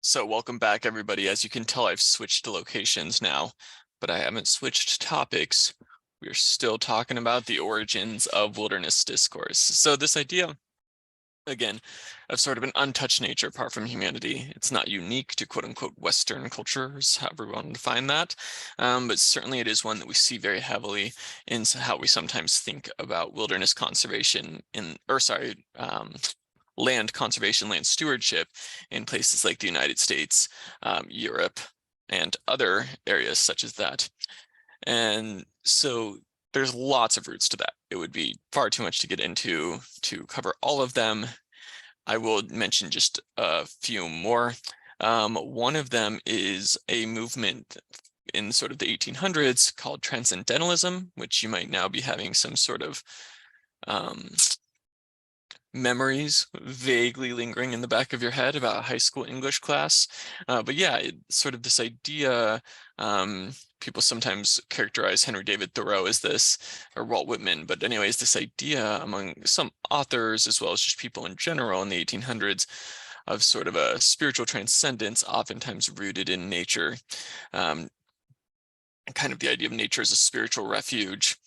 So welcome back, everybody. As you can tell, I've switched locations now, but I haven't switched topics. We're still talking about the origins of wilderness discourse. So this idea, again, of sort of an untouched nature apart from humanity. It's not unique to quote unquote Western cultures, however we want to define that. But certainly it is one that we see very heavily in how we sometimes think about wilderness conservation land conservation, land stewardship in places like the United States, Europe, and other areas such as that. And so there's lots of roots to that. It would be far too much to get into to cover all of them. I will mention just a few more. One of them is a movement in sort of the 1800s called Transcendentalism, which you might now be having some sort of memories vaguely lingering in the back of your head about a high school English class. But yeah, sort of this idea, people sometimes characterize Henry David Thoreau as this, or Walt Whitman, but anyways, this idea among some authors, as well as just people in general in the 1800s, of sort of a spiritual transcendence, oftentimes rooted in nature. Kind of the idea of nature as a spiritual refuge.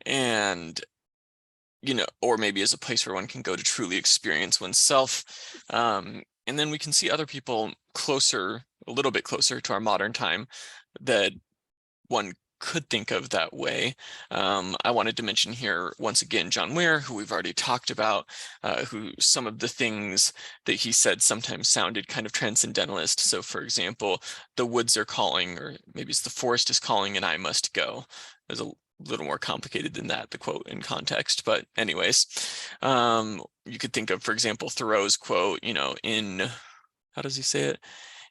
And or maybe as a place where one can go to truly experience oneself. And then we can see other people closer, a little bit closer to our modern time that one could think of that way. I wanted to mention here once again John Weir, who we've already talked about, who some of the things that he said sometimes sounded kind of transcendentalist. So for example, the woods are calling, or maybe it's the forest is calling and I must go. There's a little more complicated than that, the quote in context, but anyways, you could think of, for example, Thoreau's quote, how does he say it?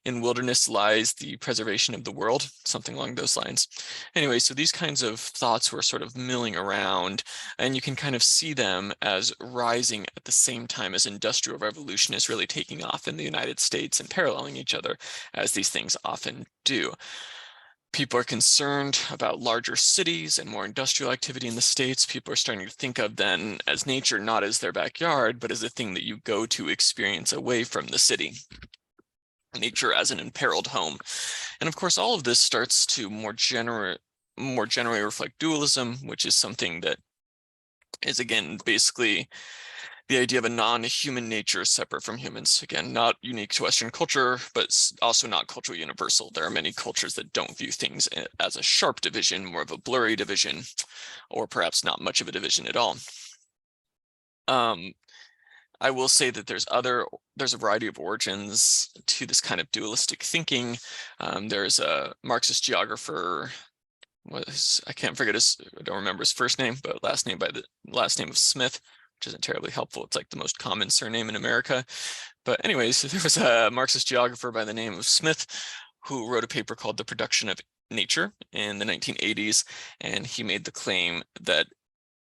In wilderness lies the preservation of the world, something along those lines. Anyway, so these kinds of thoughts were sort of milling around, and you can kind of see them as rising at the same time as industrial revolution is really taking off in the United States and paralleling each other, as these things often do. People are concerned about larger cities and more industrial activity in the States. People are starting to think of then as nature not as their backyard, but as a thing that you go to experience away from the city. Nature as an imperiled home. And of course, all of this starts to more generally reflect dualism, which is something that is, again, basically the idea of a non-human nature separate from humans. Again, not unique to Western culture, but also not culturally universal. There are many cultures that don't view things as a sharp division, more of a blurry division, or perhaps not much of a division at all. I will say that there's a variety of origins to this kind of dualistic thinking. There's a Marxist geographer, I don't remember his first name, but last name of Smith, which isn't terribly helpful. It's like the most common surname in America. But anyways, there was a Marxist geographer by the name of Smith who wrote a paper called The Production of Nature in the 1980s, and he made the claim that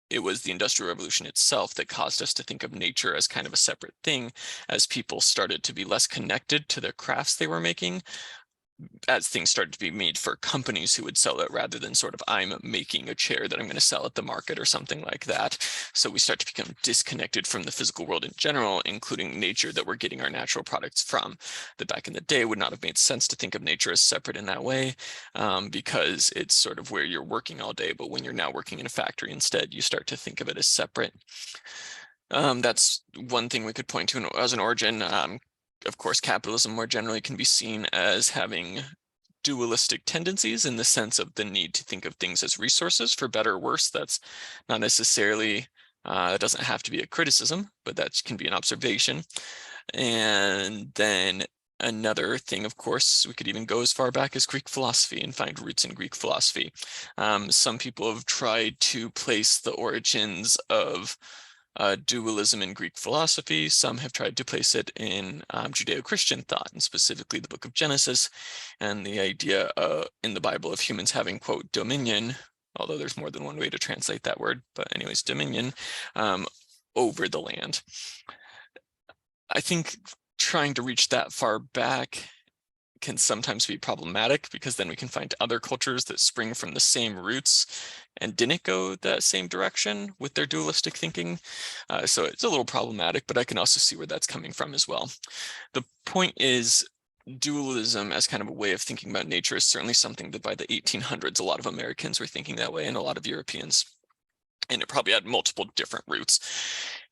it was the Industrial Revolution itself that caused us to think of nature as kind of a separate thing, as people started to be less connected to the crafts they were making, as things started to be made for companies who would sell it rather than sort of I'm making a chair that I'm going to sell at the market or something like that. So we start to become disconnected from the physical world in general, including nature that we're getting our natural products from. That back in the day would not have made sense to think of nature as separate in that way, because it's sort of where you're working all day. But when you're now working in a factory instead, you start to think of it as separate. That's one thing we could point to as an origin. Of course, capitalism more generally can be seen as having dualistic tendencies in the sense of the need to think of things as resources, for better or worse. That's not necessarily, it doesn't have to be a criticism, but that can be an observation. And then another thing, of course, we could even go as far back as Greek philosophy and find roots in Greek philosophy. Some people have tried to place the origins of dualism in Greek philosophy. Some have tried to place it in Judeo-Christian thought, and specifically the book of Genesis and the idea in the Bible of humans having, quote, dominion, although there's more than one way to translate that word, but anyways, dominion over the land. I think trying to reach that far back can sometimes be problematic, because then we can find other cultures that spring from the same roots and didn't go that same direction with their dualistic thinking. So it's a little problematic, but I can also see where that's coming from as well. The point is, dualism as kind of a way of thinking about nature is certainly something that by the 1800s, a lot of Americans were thinking that way, and a lot of Europeans. And it probably had multiple different roots.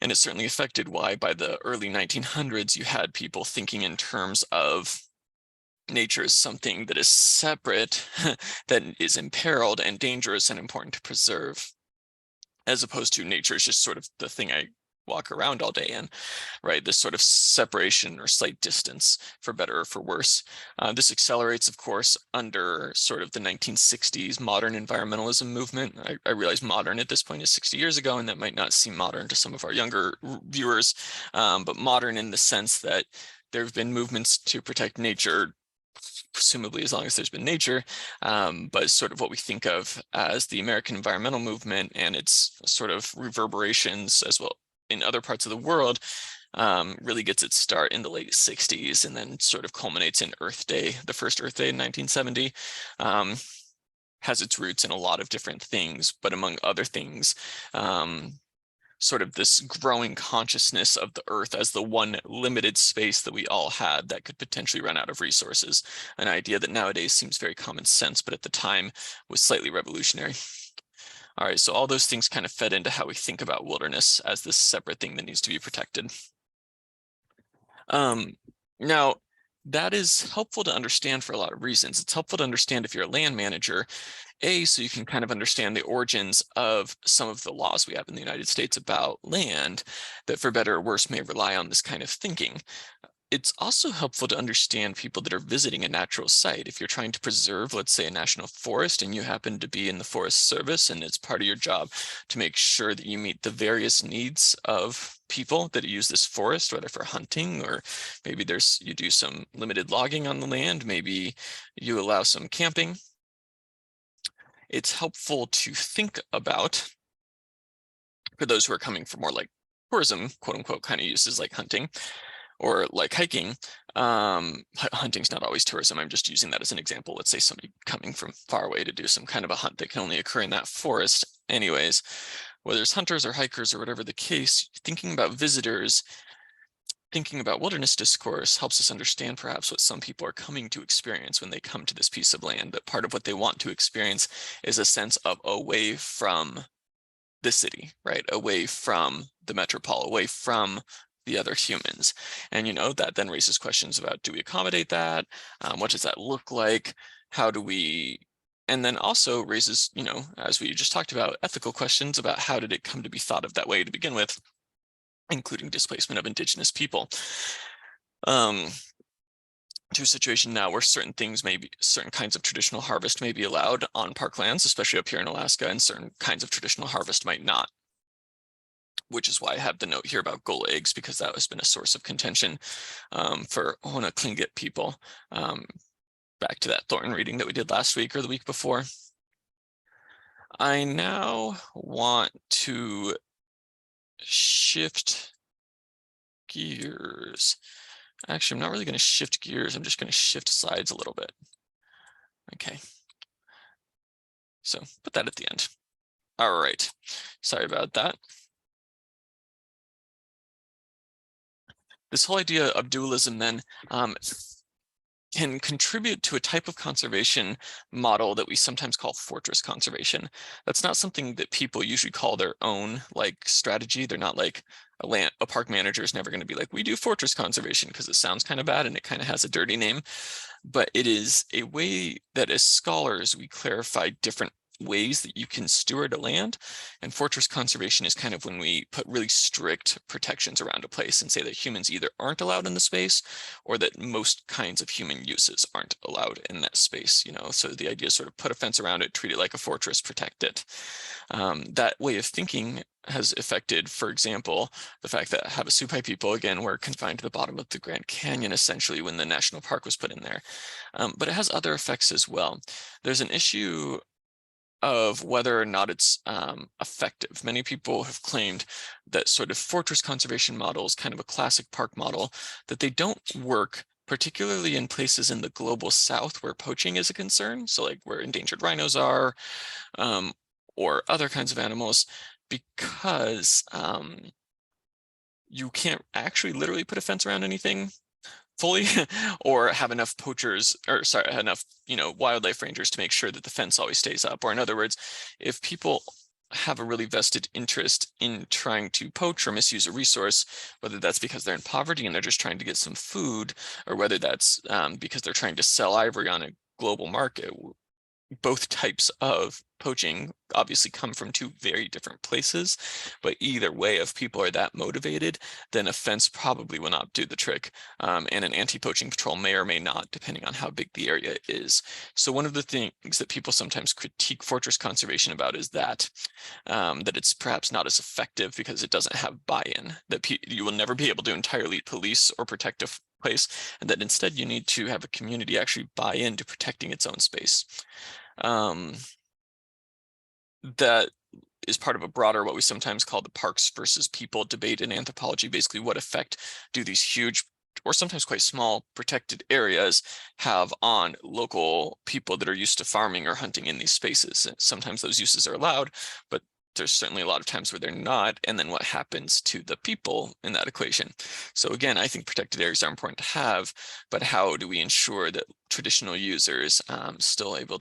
And it certainly affected why by the early 1900s, you had people thinking in terms of nature as something that is separate, that is imperiled and dangerous and important to preserve, as opposed to nature is just sort of the thing I walk around all day in, right? This sort of separation or slight distance, for better or for worse. This accelerates, of course, under sort of the 1960s modern environmentalism movement. I realize modern at this point is 60 years ago, and that might not seem modern to some of our younger viewers, but modern in the sense that there have been movements to protect nature presumably as long as there's been nature, but sort of what we think of as the American environmental movement and its sort of reverberations as well in other parts of the world really gets its start in the late 60s and then sort of culminates in Earth Day, the first Earth Day in 1970. Has its roots in a lot of different things, but among other things, sort of this growing consciousness of the Earth as the one limited space that we all had that could potentially run out of resources. An idea that nowadays seems very common sense, but at the time was slightly revolutionary. All right, so all those things kind of fed into how we think about wilderness as this separate thing that needs to be protected. Now, that is helpful to understand for a lot of reasons. It's helpful to understand if you're a land manager, so you can kind of understand the origins of some of the laws we have in the United States about land that for better or worse may rely on this kind of thinking. It's also helpful to understand people that are visiting a natural site. If you're trying to preserve, let's say, a national forest and you happen to be in the Forest Service and it's part of your job to make sure that you meet the various needs of people that use this forest, whether for hunting or maybe you do some limited logging on the land, maybe you allow some camping. It's helpful to think about, for those who are coming from more like tourism, quote unquote, kind of uses like hunting or like hiking. Hunting's not always tourism. I'm just using that as an example. Let's say somebody coming from far away to do some kind of a hunt that can only occur in that forest. Anyways, whether it's hunters or hikers or whatever the case, thinking about visitors, thinking about wilderness discourse helps us understand perhaps what some people are coming to experience when they come to this piece of land. That part of what they want to experience is a sense of away from the city, right? Away from the metropole, away from the other humans. And, that then raises questions about, do we accommodate that? What does that look like? How do we, and then also raises, as we just talked about, ethical questions about how did it come to be thought of that way to begin with, including displacement of indigenous people. To a situation now where certain kinds of traditional harvest may be allowed on parklands, especially up here in Alaska, and certain kinds of traditional harvest might not, which is why I have the note here about gull eggs, because that has been a source of contention for Ohana Tlingit people. Back to that Thornton reading that we did last week or the week before. I now want to shift gears. Actually, I'm not really going to shift gears. I'm just going to shift sides a little bit. Okay. So put that at the end. All right. Sorry about that. This whole idea of dualism then can contribute to a type of conservation model that we sometimes call fortress conservation. That's not something that people usually call their own strategy. They're not like a park manager is never going to be like, we do fortress conservation, because it sounds kind of bad and it kind of has a dirty name. But it is a way that as scholars, we clarify different ways that you can steward a land. And fortress conservation is kind of when we put really strict protections around a place and say that humans either aren't allowed in the space or that most kinds of human uses aren't allowed in that space. So the idea is sort of put a fence around it, treat it like a fortress, protect it. That way of thinking has affected, for example, the fact that Havasupai people, again, were confined to the bottom of the Grand Canyon, essentially, when the national park was put in there. But it has other effects as well. There's an issue of whether or not it's effective. Many people have claimed that sort of fortress conservation model is kind of a classic park model, that they don't work, particularly in places in the global south where poaching is a concern. So like where endangered rhinos are, or other kinds of animals, because you can't actually literally put a fence around anything. fully, or have enough poachers, or sorry, enough, wildlife rangers to make sure that the fence always stays up. Or in other words, if people have a really vested interest in trying to poach or misuse a resource, whether that's because they're in poverty and they're just trying to get some food, or whether that's because they're trying to sell ivory on a global market, both types of poaching obviously come from two very different places, but either way, if people are that motivated, then a fence probably will not do the trick, and an anti-poaching patrol may or may not, depending on how big the area is. So one of the things that people sometimes critique fortress conservation about is that it's perhaps not as effective because it doesn't have buy-in, that you will never be able to entirely police or protect a place, and that instead you need to have a community actually buy into protecting its own space. That is part of a broader, what we sometimes call the parks versus people debate in anthropology. Basically, what effect do these huge, or sometimes quite small, protected areas have on local people that are used to farming or hunting in these spaces? Sometimes those uses are allowed, but there's certainly a lot of times where they're not. And then what happens to the people in that equation? So again, I think protected areas are important to have, but how do we ensure that traditional users are still able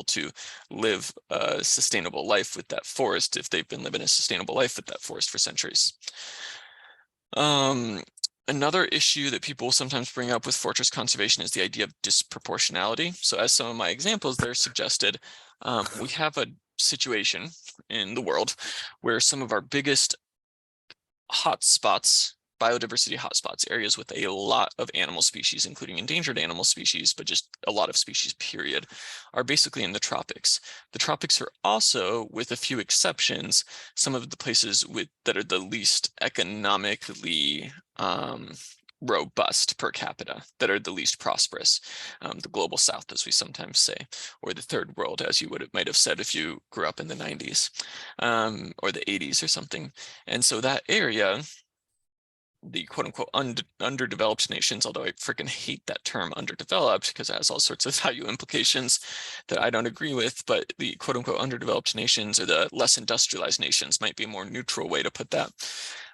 to live a sustainable life with that forest if they've been living a sustainable life with that forest for centuries? Another issue that people sometimes bring up with fortress conservation is the idea of disproportionality. So as some of my examples there suggested, we have a situation in the world where some of our biggest hotspots, biodiversity hotspots, areas with a lot of animal species, including endangered animal species, but just a lot of species, period, are basically in the tropics. The tropics are also, with a few exceptions, some of the places that are the least economically robust per capita, that are the least prosperous, the global south, as we sometimes say, or the third world, as you might have said if you grew up in the 90s or the 80s or something. And so that area, the quote unquote underdeveloped nations, although I freaking hate that term underdeveloped because it has all sorts of value implications that I don't agree with, but the quote unquote underdeveloped nations, or the less industrialized nations, might be a more neutral way to put that,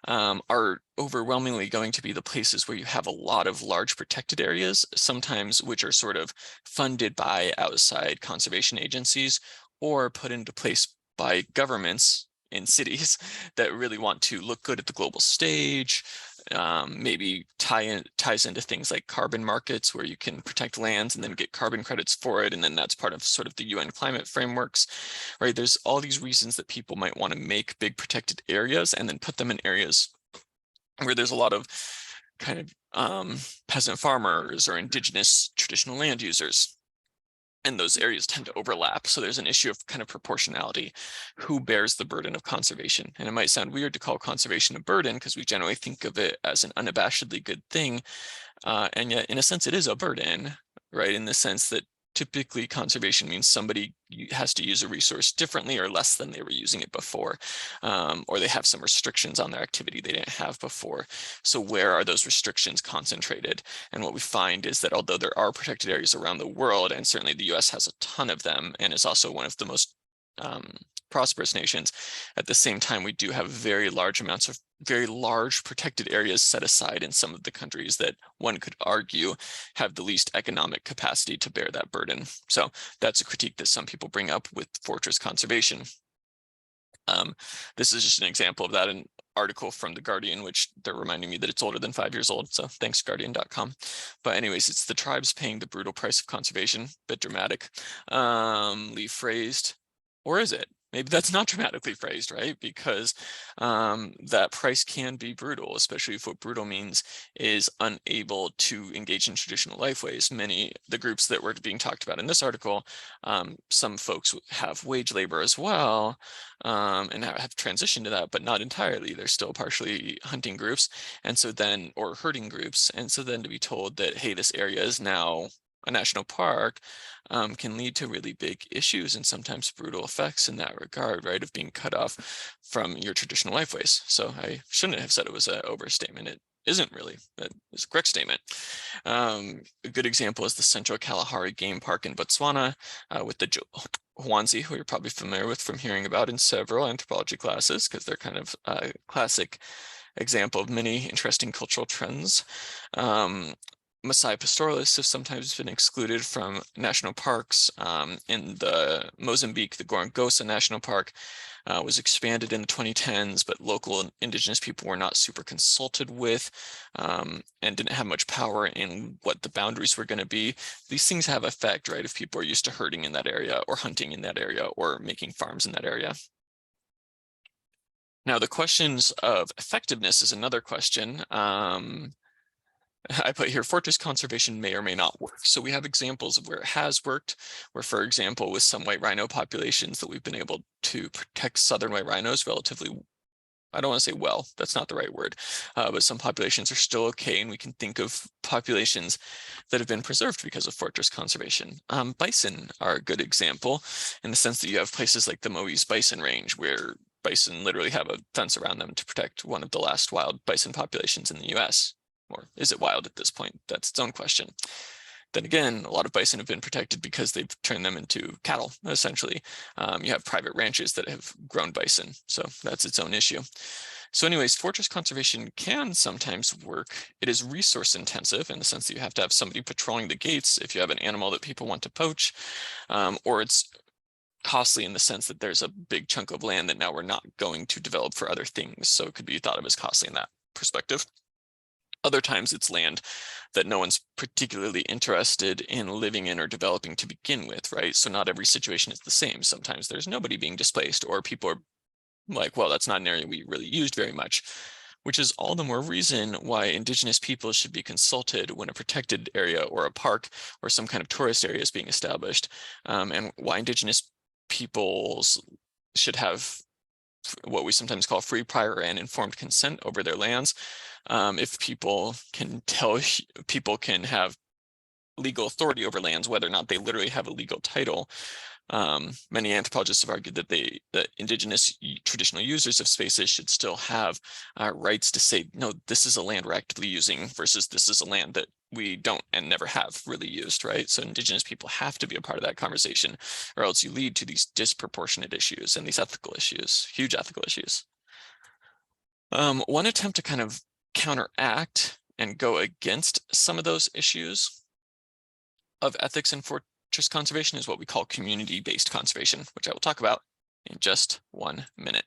are overwhelmingly going to be the places where you have a lot of large protected areas, sometimes which are sort of funded by outside conservation agencies or put into place by governments in cities that really want to look good at the global stage. Maybe ties into things like carbon markets, where you can protect lands and then get carbon credits for it, and then that's part of sort of the UN climate frameworks, right? There's all these reasons that people might want to make big protected areas and then put them in areas where there's a lot of kind of peasant farmers or indigenous traditional land users. And those areas tend to overlap. So there's an issue of kind of proportionality. Who bears the burden of conservation? And it might sound weird to call conservation a burden because we generally think of it as an unabashedly good thing. And yet, in a sense, it is a burden, right? In the sense that typically conservation means somebody has to use a resource differently or less than they were using it before, or they have some restrictions on their activity they didn't have before. So where are those restrictions concentrated? And what we find is that although there are protected areas around the world, and certainly the US has a ton of them and is also one of the most prosperous nations, at the same time, we do have very large amounts of very large protected areas set aside in some of the countries that one could argue have the least economic capacity to bear that burden. So that's a critique that some people bring up with fortress conservation. This is just an example of that, an article from The Guardian, which they're reminding me that it's older than 5 years old. So thanks, Guardian.com. But anyways, it's the tribes paying the brutal price of conservation. Bit dramatically phrased. Or is it? Maybe that's not dramatically phrased, right? Because that price can be brutal, especially if what brutal means is unable to engage in traditional life ways. The groups that were being talked about in this article, some folks have wage labor as well, and have transitioned to that, but not entirely. They're still partially hunting groups, and so then, or herding groups. And so then to be told that, hey, this area is now a national park, can lead to really big issues and sometimes brutal effects in that regard, right? Of being cut off from your traditional life ways. So I shouldn't have said it was an overstatement. It isn't really. It's a correct statement. A good example is the Central Kalahari Game Park in Botswana with the Hwanzi, who you're probably familiar with from hearing about in several anthropology classes, because they're kind of classic example of many interesting cultural trends. Maasai pastoralists have sometimes been excluded from national parks. In the Mozambique, the Gorongosa National Park was expanded in the 2010s, but local indigenous people were not super consulted with and didn't have much power in what the boundaries were going to be. These things have effect, right? If people are used to herding in that area or hunting in that area or making farms in that area. Now, the questions of effectiveness is another question. I put here, fortress conservation may or may not work. So we have examples of where it has worked, where, for example, with some white rhino populations that we've been able to protect southern white rhinos relatively, I don't want to say well, that's not the right word, but some populations are still okay, and we can think of populations that have been preserved because of fortress conservation. Bison are a good example in the sense that you have places like the Moise Bison Range where bison literally have a fence around them to protect one of the last wild bison populations in the US. Or is it wild at this point? That's its own question. Then again, a lot of bison have been protected because they've turned them into cattle, essentially. You have private ranches that have grown bison, so that's its own issue. So anyways, fortress conservation can sometimes work. It is resource intensive in the sense that you have to have somebody patrolling the gates if you have an animal that people want to poach, or it's costly in the sense that there's a big chunk of land that now we're not going to develop for other things. So it could be thought of as costly in that perspective. Other times it's land that no one's particularly interested in living in or developing to begin with, right? So not every situation is the same. Sometimes there's nobody being displaced, or people are like, well, that's not an area we really used very much, which is all the more reason why indigenous people should be consulted when a protected area or a park or some kind of tourist area is being established, and why indigenous peoples should have what we sometimes call free, prior, and informed consent over their lands. If people can have legal authority over lands, whether or not they literally have a legal title. Many anthropologists have argued that indigenous traditional users of spaces should still have rights to say, no, this is a land we're actively using versus this is a land that we don't and never have really used, right? So indigenous people have to be a part of that conversation, or else you lead to these disproportionate issues and these ethical issues, huge ethical issues. One attempt to kind of counteract and go against some of those issues of ethics and fortress conservation is what we call community-based conservation, which I will talk about in just 1 minute.